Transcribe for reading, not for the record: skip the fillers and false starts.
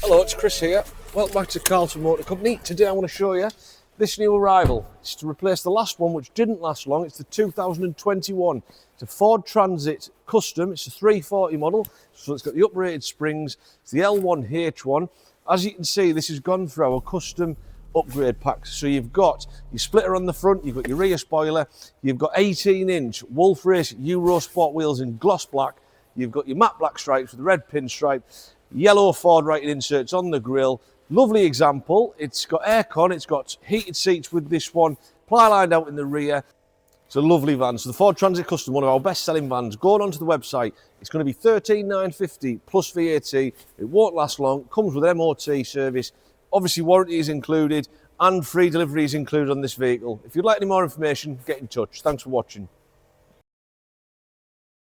Hello, it's Chris here. Welcome back to Carlton Motor Company. Today I want to show you this new arrival. It's to replace the last one which didn't last long. It's the 2021. It's a Ford Transit Custom. It's a 340 model, so it's got the uprated springs. It's the L1H1. As you can see, this has gone through our custom upgrade packs. So you've got your splitter on the front, you've got your rear spoiler, you've got 18-inch Wolf Race Euro Sport wheels in gloss black, you've got your matte black stripes with the red pinstripe, yellow Ford writing inserts on the grille. Lovely example. It's got aircon, it's got heated seats with this one, ply-lined out in the rear. It's a lovely van. So the Ford Transit Custom, one of our best-selling vans. Going onto the website, it's going to be $13,950 plus VAT. It won't last long. Comes with an MOT service. Obviously, warranty is included and free delivery is included on this vehicle. If you'd like any more information, get in touch. Thanks for watching.